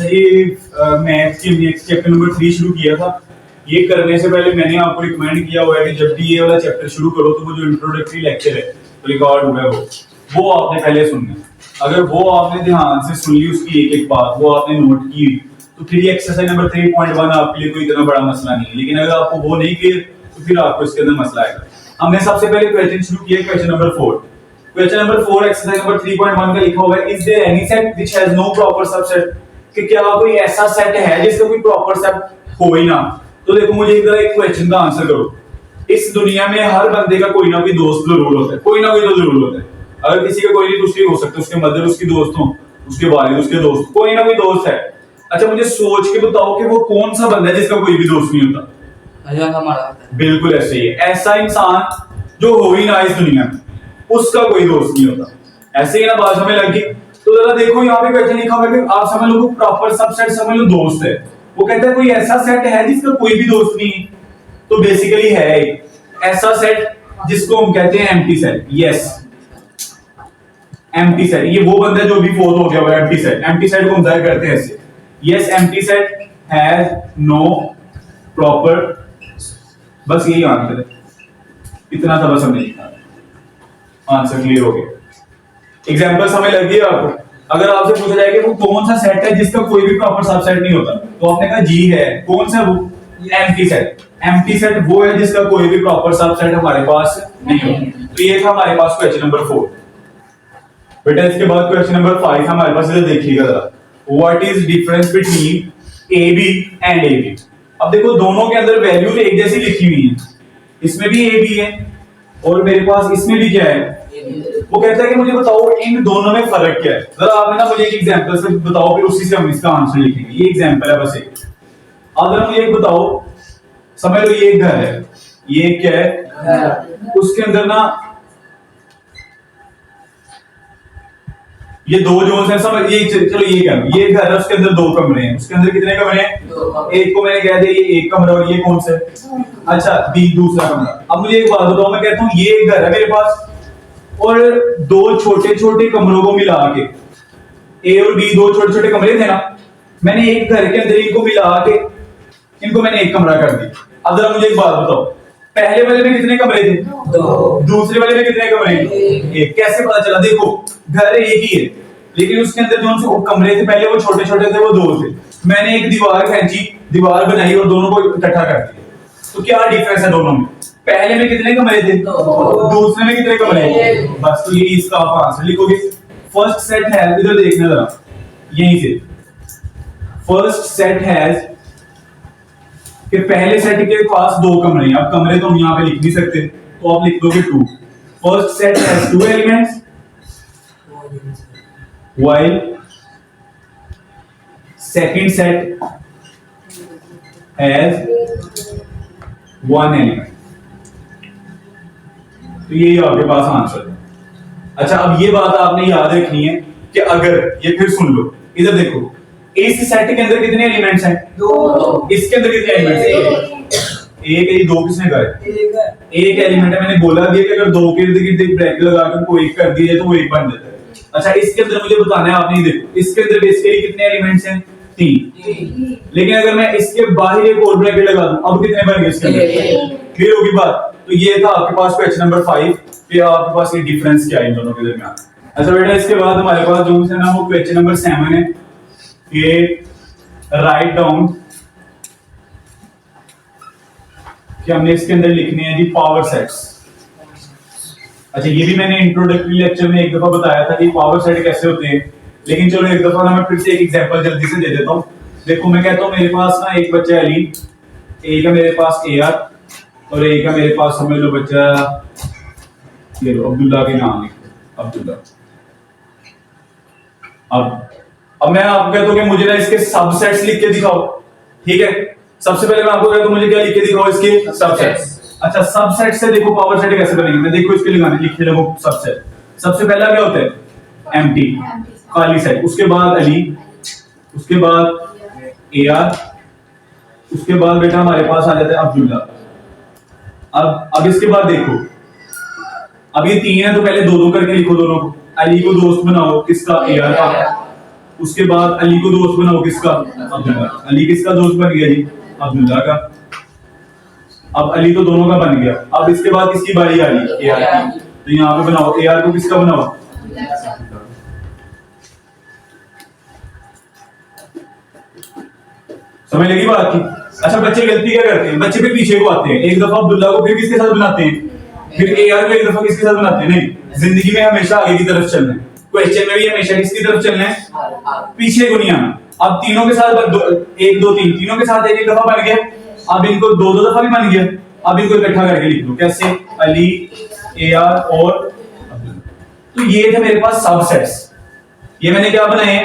ये मैथ की हमने चैप्टर नंबर 3 शुरू किया था। ये करने से पहले मैंने आपको रिकमेंड किया हुआ है कि जब भी ये वाला चैप्टर शुरू करो तो वो जो इंट्रोडक्टरी लेक्चर है रिकॉर्ड हुआ है वो आपने पहले सुनना है। अगर वो आपने ध्यान से सुन ली उसकी एक एक बात, वो आपने नोट की, तो फिर ये एक्सरसाइज नंबर 3.1 आपके लिए कोई इतना बड़ा मसला नहीं है। लेकिन अगर आपको वो नहीं क्लियर तो फिर आपको इसके अंदर मसला आएगा। हमने सबसे पहले क्वेश्चन शुरू किया, question number 4। Question number 4 exercise number 3.1 का लिखा हुआ है, is there any set which has no proper subset, कि क्या कोई ऐसा सेट है जिसका कोई प्रॉपर सेट हो ही ना। तो देखो मुझे इधर एक क्वेश्चन का आंसर करो। इस दुनिया में हर बंदे का कोई ना कोई दोस्त जरूर होता है, कोई ना कोई तो जरूर होता है। अगर किसी का कोई नहीं दोस्त हो सकता, उसके मदर उसकी दोस्त हो, उसके वालिद उसके दोस्त, कोई ना कोई दोस्त है। अच्छा मुझे सोच के बताओ कि वो कौन सा बंदा है जिसका कोई भी दोस्त नहीं होता। बिल्कुल ऐसे ही है, ऐसा इंसान जो हो ही ना इस दुनिया में, उसका कोई दोस्त नहीं होता। ऐसे ही ना बात हमें लगी। तो जरा देखो यहाँ पे क्वेश्चन लिखा हुआ है कि आप समझ लो प्रॉपर सबसेट समझ लो दोस्त है। वो कहता है कोई ऐसा सेट है जिसका कोई भी दोस्त नहीं। तो बेसिकली है एक ऐसा सेट जिसको हम कहते हैं empty set. Yes, empty set, ये वो बंदा जो भी फोर्थ हो गया वो एम्प्टी सेट। एम्प्टी सेट को हम जाहिर करते हैं ऐसे, yes empty set has no proper, बस यही आंसर है, इतना सा बस हमने लिखा, आंसर क्लियर हो गया। एग्जांपल समझ लग गया आपको। अगर आपसे पूछा जाए कि वो कौन सा सेट है जिसका कोई भी प्रॉपर सबसेट नहीं होता, तो आपने कहा जी है। कौन सा? वो एम्प्टी सेट। एम्प्टी सेट वो है जिसका कोई भी प्रॉपर सबसेट हमारे पास नहीं होता। तो ये था हमारे पास क्वेश्चन नंबर 4। बेटा इसके बाद क्वेश्चन नंबर 5 हमारे पास, इधर देखिएगा जरा, what is difference between A B and A B. अब देखो दोनों के अंदर वैल्यूज एक जैसी लिखी हुई है, इसमें भी ए बी है और मेरे पास इसमें भी क्या है। वो कहता है कि मुझे बताओ इन दोनों में फर्क क्या है। जरा आपने ना मुझे एक एग्जांपल से बताओ, फिर उसी से हम इसका आंसर लिखेंगे। ये एग्जांपल है बस एक। अब जरा मुझे एक बताओ, समझ लो ये एक घर है, ये क्या है, उसके अंदर ना ये दो जोन है, समझ ये, चलो ये क्या, ये घर है, उसके अंदर 2 कमरे हैं। उसके अंदर कितने कमरे हैं? एक को मैंने कह दिया ये एक कमरा, और ये कौन सा है? अच्छा दूसरा कमरा। अब मुझे एक बात बताओ, मैं कहता हूं ये एक घर है मेरे पास और 2 छोटे छोटे कमरों को मिला के, ए और बी 2 छोटे छोटे कमरे थे ना, मैंने एक घर के अंदर इनको मिला के इनको मैंने एक कमरा कर दिया। अब जरा मुझे एक बात बताओ, पहले वाले में कितने कमरे थे? 2। दूसरे वाले में कितने कमरे? 1। कैसे पता चला? देखो घर एक ही है लेकिन उसके अंदर जो कमरे थे पहले वो छोटे छोटे थे, वो 2 थे। मैंने एक दीवार खींची, दीवार बनाई और दोनों को इकट्ठा कर दिया। तो क्या डिफरेंस है दोनों में? पहले में कितने कमरे थे? 2। दूसरे में कितने कमरे? बस। तो ये इसका आप आंसर लिखोगे। फर्स्ट सेट है, इधर देखना जरा, यहीं से फर्स्ट सेट हैज कि पहले सेट के पास 2 कमरे हैं। अब कमरे तो हम यहां पे लिख नहीं सकते, तो आप लिख दोगे 2। First set has 2 elements while second set has 1 element। तो ये आपके पास आंसर है। अच्छा अब ये बात आपने याद रखनी है कि अगर ये, फिर सुन लो, इधर देखो, इस सेट के अंदर कितने एलिमेंट्स हैं? 2। इसके अंदर कितने एलिमेंट्स हैं? एक है। 2 किसने कहा? एक एलिमेंट है। मैंने बोला भी कि अगर 2 के इर्द गिर्द एक ब्रैकेट लगाकर कोई एक कर दिया तो वो एक बन जाता है। अच्छा इसके अंदर मुझे बताना है, आपने देखो इसके अंदर बेसिकली कितने एलिमेंट्स हैं? 3। लेकिन अगर मैं इसके बाहर एक और ब्रैकेट लगा दूं, अब कितने बन गए इसके अंदर? क्लियर होगी बात। तो ये था आपके पास क्वेश्चन नंबर 5 कि आपके पास ये डिफरेंस क्या है इन दोनों के दरमियान। अच्छा बेटा इसके बाद हमारे पास जो है ना वो क्वेश्चन नंबर 7 है। ये राइट डाउन कि हमने इसके अंदर लिखने हैं जी पावर सेट्स। अच्छा ये भी मैंने इंट्रोडक्टरी लेक्चर में एक दफा बताया था कि पावर सेट कैसे होते हैं, लेकिन चलो एक दफा ना मैं फिर से एक एग्जांपल जल्दी से दे देता हूं। देखो मैं कहता हूं मेरे पास ना एक बच्चा है अली, एक है मेरे पास AR और एक है मेरे पास समझ लो बच्चा, ये लो अब्दुल्ला के नाम लिखो, अब्दुल्ला। अब मैं आपको कहता हूं कि मुझे ना इसके सबसेट्स लिख के दिखाओ। ठीक है, सबसे पहले मैं आपको कहता हूं मुझे क्या लिख के दिखाओ? इसके सबसेट्स। अच्छा सबसेट से देखो पावर सेट कैसे बनेंगे, मैं देखो इसके लगाने लिखते रहो सबसेट। सबसे पहला क्या होता है? एम्प्टी, खाली सेट। उसके बाद अली, उसके बाद AR, उसके बाद बेटा हमारे पास आ जाता है अब्दुल्ला। अब इसके बाद देखो, अब ये 3 है तो पहले 2-2 करके लिखो दोनों को। अली को दोस्त बनाओ, किसका? AR का। उसके बाद अली को दोस्त बनाओ, किसका? अब्दुल्ला। अली किसका दोस्त बन गया जी? अब्दुल्ला का। अब अली तो दोनों का बन गया। अब इसके बाद किसकी बारी आ रही? AR की। तो यहाँ पे बनाओ, AR को किसका बनाओ? समझ लगी बात की? अच्छा, बच्चे गलती क्या करते हैं? बच्चे फिर पीछे को आते हैं, एक दफा अब्दुल्ला को फिर किसके साथ बनाते हैं, फिर AR को एक दफा किसके साथ बनाते हैं? नहीं, जिंदगी में हमेशा आगे की तरफ चलना है, क्वेश्चन में भी हमेशा किसकी तरफ चलना है? पीछे को नहीं आना। अब तीनों के साथ 1 2 3 तीनों के साथ एक दफा बन गया। अब इनको 2 2 दफा भी बन गया। अब इनको इकट्ठा करके लिख दो, कैसे? अली, AR और अब्दुल्ला। तो ये थे मेरे पास सबसेट्स। ये मैंने क्या बनाए?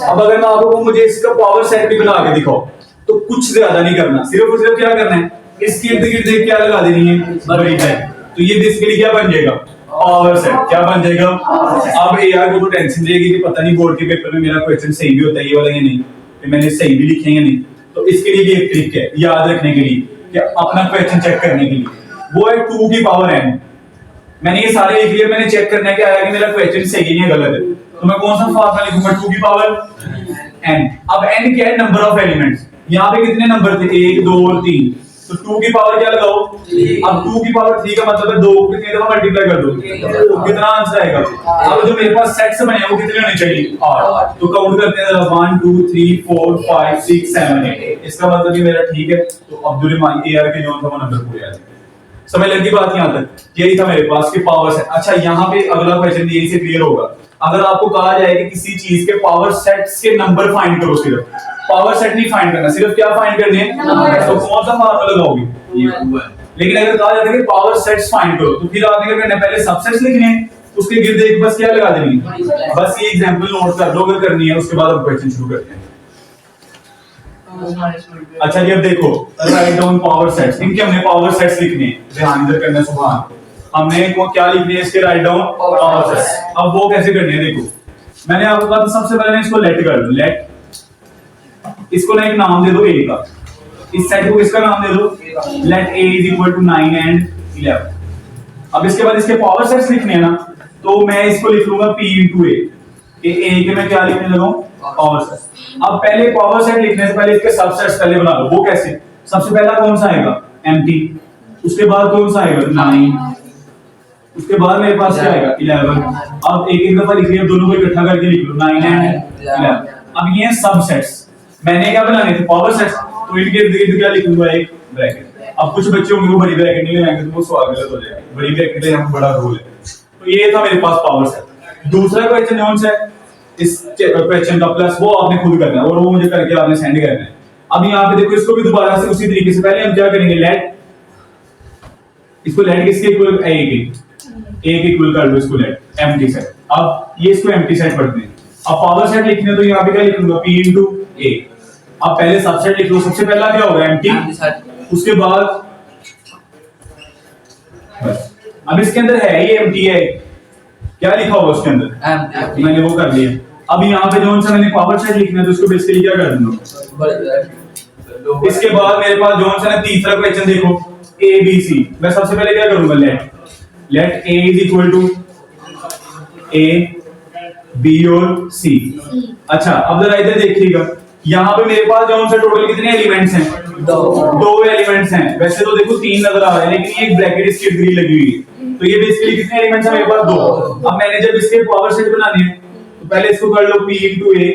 अब अगर मैं आपको मुझे इसका पावर सेट भी बना के दिखाओ, तो कुछ ज्यादा नहीं करना, सिर्फ और सिर्फ क्या करना है, इसके इर्द गिर्द क्या लगा देनी है? बड़ी लाइन। तो ये बेसिकली क्या बन जाएगा? Power set. क्या बन जाएगा? अब AR को तो टेंशन रहेगी कि पता नहीं बोर्ड के पेपर में मेरा क्वेश्चन सही भी होता है ये वाला या नहीं, कि मैंने सही भी लिखे या नहीं। तो इसके लिए भी एक ट्रिक है याद रखने के लिए, कि अपना क्वेश्चन चेक करने के लिए, वो है 2 की पावर n। मैंने ये सारे लिख लिए, मैंने चेक करना है कि आया कि मेरा क्वेश्चन सही है या गलत है। तो मैं कौन सा फॉर्मूला लिखूंगा? 2 की पावर n। अब n क्या है? Number of elements. यहाँ पे कितने नंबर थे? 1 2 और 3। तो 2 की पावर क्या लगाओ? अब 2 की पावर 3 का मतलब है 2 को कितने दफा मल्टीप्लाई कर दो, तो कितना आंसर आएगा? अब जो मेरे पास सेट्स बने हैं वो कितने होने चाहिए? 8। तो काउंट करते हैं जरा, 1 2 3 4 5 6 7 8। इसका मतलब ये मेरा ठीक है। तो अब्दुल रहमान AR के जो था वो नंबर पूरे आ जाएंगे। समझ लगी बात? यहाँ तक यही था मेरे पास कि पावर सेट। अच्छा, यहाँ पे अगला क्वेश्चन यही से क्लियर होगा। अगर आपको कहा जाए कि किसी चीज के पावर सेट्स के नंबर फाइंड करो, सिर्फ पावर सेट नहीं फाइंड करना, सिर्फ क्या फाइंड करने हैं? तो कौन सा फार्मूला लगाओगे? ये। लेकिन अगर कहा जाता है कि पावर सेट्स फाइंड करो, तो फिर आपने क्या करना है? पहले सबसेट्स लिखने हैं, उसके गिर्द एक बस क्या लगा देनी है? बस ये एग्जांपल नोट कर लो अगर करनी है, उसके बाद हम क्वेश्चन शुरू करते हैं। अच्छा जी, अब देखो, राइट डाउन पावर सेट्स। इनके हमने पावर सेट्स लिखने हैं, ध्यान इधर करना। सुभान, हमने को क्या लिखने है? इसके राइट डाउन पावर सेट्स। अब वो कैसे करने हैं? देखो, मैंने आपको कहा था सबसे पहले इसको लेट कर दो। लेट, इसको ना एक नाम दे दो A का। इस सेट को किसका नाम दे दो? Let A is equal to 9 and 11। अब इसके बाद इसके पावर सेट्स लिखने हैं ना, तो मैं इसको लिख लूंगा P into A। A के मैं क्या लिखने लगा? Power set. अब पहले पावर सेट लिखने से पहले इसके सबसेट्स पहले बना लो। वो कैसे? सबसे पहला कौन सा आएगा? एम्प्टी। उसके बाद कौन सा आएगा? 9। उसके बाद मेरे पास क्या आएगा? 11। अब एक एक दफा लिख लिया, दोनों को इकट्ठा करके लिख लो, 9 एंड 11। अब ये सबसेट्स मैंने क्या बनाने थे? Power sets. तो इनके इर्द गिर्द क्या लिखूंगा? एक ब्रैकेट। अब कुछ बच्चे होंगे वो बड़ी ब्रैकेट नहीं लगाएंगे, तो वो सवाल गलत हो जाएगा। बड़ी ब्रैकेट है, यहाँ बड़ा रूल है। तो ये था मेरे पास पावर सेट। दूसरा क्वेश्चन कौन सा है? इस क्वेश्चन का प्लस वो आपने खुद करना है, और वो मुझे करके आपने सेंड करना है। अब यहाँ पे देखो, इसको भी दोबारा से उसी तरीके से पहले हम क्या करेंगे? लेट, इसको लेट किसके इक्वल? A के इक्वल कर दो इसको, लेट एम्प्टी सेट। अब ये इसको एम्प्टी सेट पढ़ते हैं। अब पावर सेट लिखने, तो यहाँ पे क्या लिखूंगा? P into A। अब पहले सबसेट लिख लो। सबसे पहला क्या होगा? एम्प्टी। उसके बाद बस, अब इसके अंदर है ये एम्प्टी है, क्या लिखा होगा उसके अंदर? मैंने वो कर लिया। अब यहाँ पे जो सा मैंने पावर सेट लिखना है, तो उसको बेसिकली क्या कर दूंगा? इसके बाद मेरे पास जो सा तीसरा क्वेश्चन देखो, A B C। मैं सबसे पहले क्या करूंगा? Let A is equal to A B और C। अच्छा, अब जरा इधर देखिएगा, यहाँ पे मेरे पास जो सा टोटल कितने एलिमेंट्स हैं? 2 एलिमेंट्स हैं। वैसे तो देखो 3 नजर आ रहे हैं, लेकिन एक ब्रैकेट इसकी इर्द गिर्द लगी हुई है। तो ये बेसिकली कितने एलिमेंट्स हैं मेरे पास? 2। अब मैंने जब इसके पावर सेट बनाने हैं, तो पहले इसको कर लो P into A।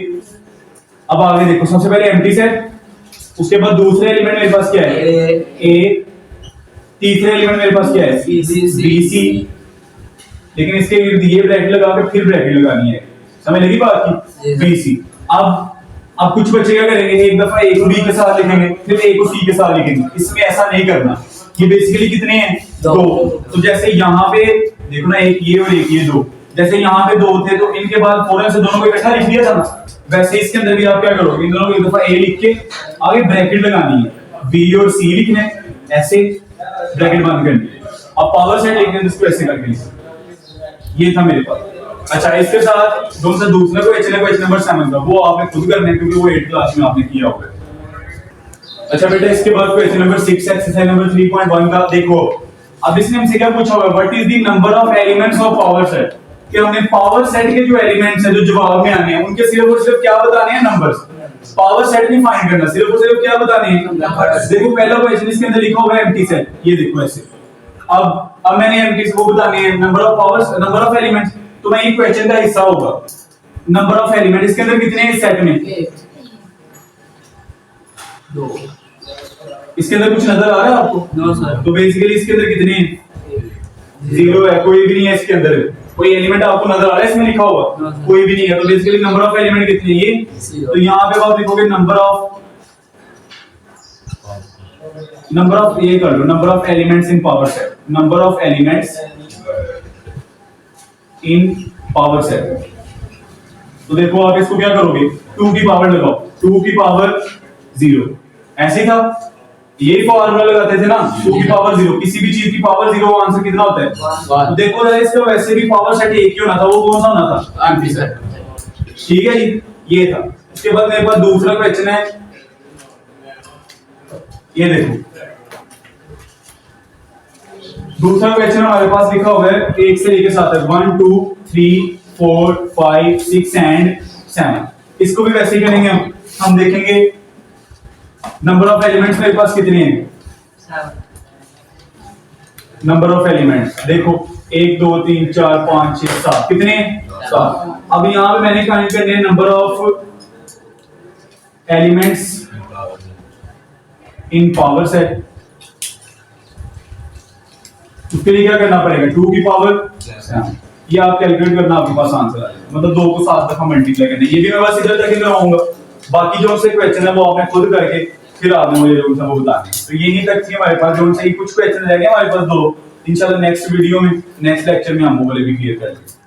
अब आगे देखो, सबसे पहले एम्प्टी सेट, उसके बाद दूसरे एलिमेंट मेरे पास क्या है? A। तीसरे एलिमेंट मेरे पास क्या है? B C। लेकिन इसके इर्द ये ब्रैकेट लगा के फिर ब्रैकेट लगानी है। समझ लगी बात की? B C। अब कुछ बच्चे क्या करेंगे? एक दफा A को B के साथ लिखेंगे, फिर A को C के साथ लिखेंगे। इसमें ऐसा नहीं करना। ये बेसिकली कितने हैं? 2। तो जैसे यहाँ पे देखो ना, एक ये और एक ये 2। जैसे यहाँ पे 2 थे, तो इनके बाद फौरन से दोनों को इकट्ठा लिख दिया था ना, वैसे इसके अंदर भी आप क्या करोगे? इन दोनों को एक दफा A लिख के आगे ब्रैकेट लगानी है, B और C लिखने, ऐसे ब्रैकेट बंद करनी है। अब पावर सेट लिखने हैं, इसको ऐसे करके लिखना। ये था मेरे पास। अच्छा, इसके साथ जो सा दूसरा क्वेश्चन है, क्वेश्चन नंबर 7 का, वो आपने खुद करना है, क्योंकि वो 8th क्लास में आपने किया होगा। अच्छा बेटा, इसके बाद क्वेश्चन नंबर 6 एक्सरसाइज नंबर 3.1 का देखो। अब इसने हमसे क्या पूछा होगा? What is the number of elements of power set? कि हमने पावर सेट के जो एलिमेंट्स हैं जो जवाब में आने हैं उनके सिर्फ और सिर्फ क्या बताने हैं, नंबर्स। पावर सेट नहीं फाइंड करना, सिर्फ और सिर्फ क्या बताने हैं, नंबर्स। देखो पहला क्वेश्चन इसके अंदर लिखा हुआ है एम्प्टी सेट, ये देखो ऐसे। अब मैंने एम्प्टी से वो बताने हैं number of powers, number of elements. तो मैं ये क्वेश्चन का हिस्सा होगा, नंबर ऑफ एलिमेंट इसके अंदर कितने हैं इस सेट में, 2। इसके अंदर कुछ नजर आ रहा है आपको? No sir. तो बेसिकली इसके अंदर कितने हैं, 0 है, कोई भी नहीं है इसके अंदर। कोई एलिमेंट आपको नजर आ रहा है इसमें लिखा हुआ? कोई भी नहीं है। तो बेसिकली नंबर ऑफ एलिमेंट कितने हैं, ये। तो यहाँ पे आप लिखोगे नंबर ऑफ ये कर लो, number of elements in power set, number of elements in power set. तो देखो आप इसको क्या करोगे, 2 की पावर लगाओ, 2 की पावर 0, ऐसे ही था, यही फॉर्मूला लगाते थे ना, 2 की पावर 0, किसी भी चीज की पावर 0 आंसर कितना होता है। तो देखो जरा इसका वैसे भी पावर सेट एक ही होना था, वो कौन सा होना था, एम्प्टी सेट। ठीक है जी, ये था। इसके बाद मेरे पास दूसरा क्वेश्चन है, ये देखो दूसरा क्वेश्चन हमारे पास लिखा हुआ है 1 से लेकर 7 तक, 1 2 3 4 5 6 एंड 7। इसको भी वैसे ही करेंगे हम देखेंगे नंबर ऑफ एलिमेंट्स मेरे पास कितने हैं, 7। नंबर ऑफ एलिमेंट्स देखो 1 2 3 4 5 6 7, कितने, 7। अब यहां पे मैंने काउंट करने number of elements in power set. उसके लिए क्या करना पड़ेगा, 2 की पावर 7, ये आप कैलकुलेट करना, आपके पास आंसर आ जाएगा। मतलब 2 को 7 दफा मल्टीप्लाई करना, ये भी मैं बस इधर तक ही कराऊंगा, बाकी जो से क्वेश्चन है वो आपने खुद करके फिर आपने मुझे जो वो बताना है। तो यही तक थी हमारे पास, जो से कुछ क्वेश्चन रह गए हमारे पास 2। इंशाल्लाह नेक्स्ट वीडियो में, नेक्स्ट लेक्चर में हम वो वाले भी क्लियर करेंगे।